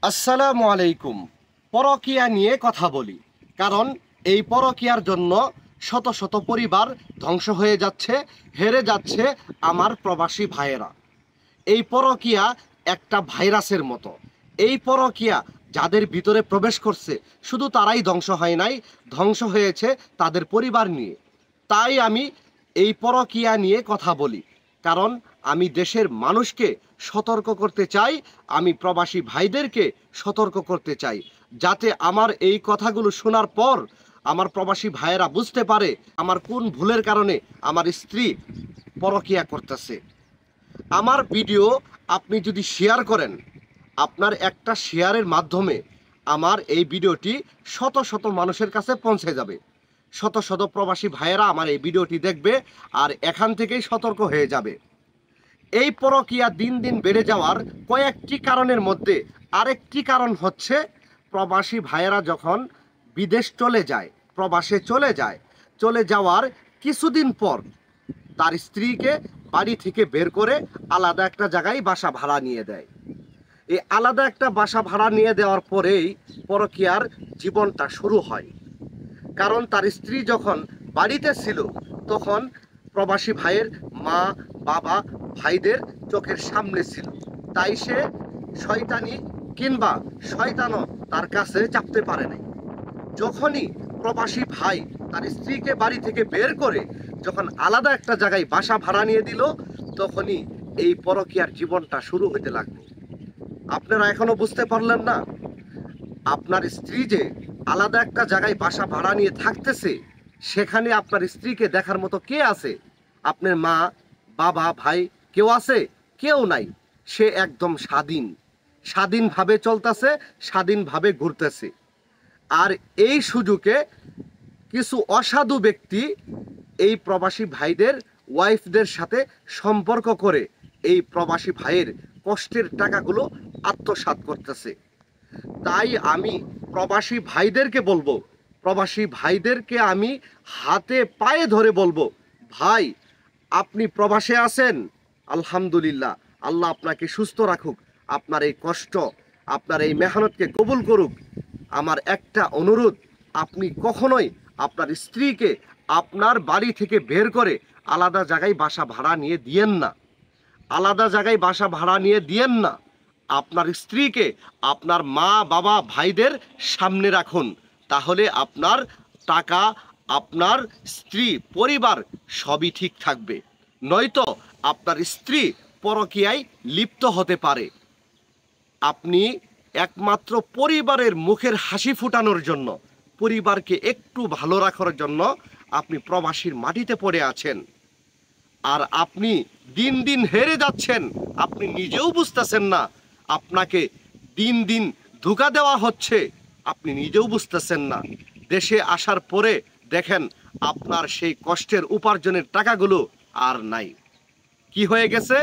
আসসালামু আলাইকুম। পরকীয়া নিয়ে কথা বলি, কারণ এই পরকীয়ার জন্য শত শত পরিবার ধ্বংস হয়ে যাচ্ছে, হেরে যাচ্ছে আমার প্রবাসী ভাইয়েরা। এই পরকীয়া একটা ভাইরাসের মতো। এই পরকীয়া যাদের ভিতরে প্রবেশ করছে, শুধু তারাই ধ্বংস হয় নাই, ধ্বংস হয়েছে তাদের পরিবার নিয়ে। তাই আমি এই পরকীয়া নিয়ে কথা বলি, কারণ আমি দেশের মানুষকে সতর্ক করতে চাই, আমি প্রবাসী ভাইদেরকে সতর্ক করতে চাই, যাতে আমার এই কথাগুলো শোনার পর আমার প্রবাসী ভাইয়েরা বুঝতে পারে আমার কোন ভুলের কারণে আমার স্ত্রী পরকীয়া করতেছে। আমার ভিডিও আপনি যদি শেয়ার করেন, আপনার একটা শেয়ারের মাধ্যমে আমার এই ভিডিওটি শত শত মানুষের কাছে পৌঁছে যাবে। শত শত প্রবাসী ভাইয়েরা আমার এই ভিডিওটি দেখবে আর এখান থেকেই সতর্ক হয়ে যাবে। এই পরকীয়া দিন দিন বেড়ে যাওয়ার কয়েকটি কারণের মধ্যে আরেকটি কারণ হচ্ছে, প্রবাসী ভাইয়েরা যখন বিদেশ চলে যায়, প্রবাসে চলে যাওয়ার কিছুদিন পর তার স্ত্রীকে বাড়ি থেকে বের করে আলাদা একটা জায়গায় বাসা ভাড়া নিয়ে দেয়। এই আলাদা একটা বাসা ভাড়া নিয়ে দেওয়ার পরেই পরকীয়ার জীবনটা শুরু হয়। কারণ তার স্ত্রী যখন বাড়িতে ছিল, তখন প্রবাসী ভাইয়ের মা, বাবা, ভাইদের চোখের সামনে ছিল, তাই সে শয়তানি কিংবা শয়তানও তার কাছে চাপতে পারে নাই। যখনই প্রবাসী ভাই তার স্ত্রীকে বাড়ি থেকে বের করে যখন আলাদা একটা জায়গায় বাসা ভাড়া নিয়ে দিল, তখনই এই পরকীয়ার জীবনটা শুরু হতে লাগলো। আপনারা এখনো বুঝতে পারলেন না? আপনার স্ত্রী যে আলাদা একটা জায়গায় বাসা ভাড়া নিয়ে থাকতেছে, সেখানে আপনার স্ত্রীকে দেখার মতো কে আছে? আপনার মা, বাবা, ভাই কেউ আছে? কেউ নাই। সে একদম স্বাধীনভাবে চলতেছে, স্বাধীনভাবে ঘুরতেছে। আর এই সুযোগে কিছু অসাধু ব্যক্তি এই প্রবাসী ভাইদের ওয়াইফদের সাথে সম্পর্ক করে এই প্রবাসী ভাইয়ের কষ্টের টাকাগুলো আত্মসাৎ করতেছে। তাই আমি প্রবাসী ভাইদেরকে আমি হাতে পায়ে ধরে বলবো, ভাই, আপনি প্রবাসে আছেন, আলহামদুলিল্লাহ, আল্লাহ আপনাকে সুস্থ রাখুক, আপনার এই কষ্ট, আপনার এই মেহনতকে কবুল করুক। আমার একটা অনুরোধ, আপনি কখনোই আপনার স্ত্রীকে আপনার বাড়ি থেকে বের করে আলাদা জায়গায় বাসা ভাড়া নিয়ে দিয়েন না। আলাদা জায়গায় বাসা ভাড়া নিয়ে দিয়েন না। আপনার স্ত্রীকে আপনার মা, বাবা, ভাইদের সামনে রাখুন, তাহলে আপনার টাকা, আপনার স্ত্রী, পরিবার সবই ঠিক থাকবে। নয়তো আপনার স্ত্রী পরকীয়ায় লিপ্ত হতে পারে। আপনি একমাত্র পরিবারের মুখের হাসি ফুটানোর জন্য, পরিবারকে একটু ভালো রাখার জন্য আপনি প্রবাসীর মাটিতে পড়ে আছেন। আর আপনি দিন দিন হেরে যাচ্ছেন, আপনি নিজেও বুঝতেছেন না। আপনাকে দিন দিন ধোঁকা দেওয়া হচ্ছে, আপনি নিজেও বুঝতেছেন না। দেশে আসার পরে দেখেন আপনার সেই কষ্টের উপার্জনের টাকাগুলো আর নাই। কি হয়ে গেছে?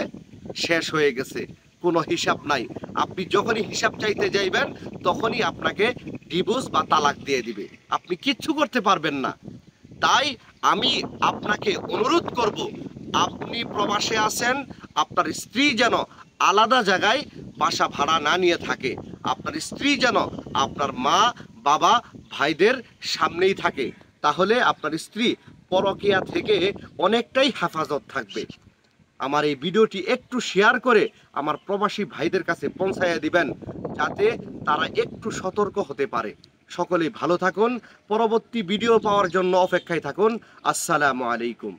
শেষ হয়ে গেছে, কোনো হিসাব নাই। আপনি যখনই হিসাব চাইতে যাইবেন, তখনই আপনাকে ডিভোর্স বা তালাক দিয়ে দিবে, আপনি কিচ্ছু করতে পারবেন না। তাই আমি আপনাকে অনুরোধ করব, আপনি প্রবাসে আছেন, আপনার স্ত্রী যেন আলাদা জায়গায় বাসা ভাড়া না নিয়ে থাকে। আপনার স্ত্রী যেন আপনার মা, বাবা, ভাইদের সামনেই থাকে, তাহলে আপনার স্ত্রী পরকীয়া থেকে অনেকটাই হেফাজত থাকবে। আমার এই ভিডিওটি একটু শেয়ার করে আমার প্রবাসী ভাইদের কাছে পৌঁছাইয়া দিবেন, যাতে তারা একটু সতর্ক হতে পারে। সকলেই ভালো থাকুন, পরবর্তী ভিডিও পাওয়ার জন্য অপেক্ষায় থাকুন। আসসালামু আলাইকুম।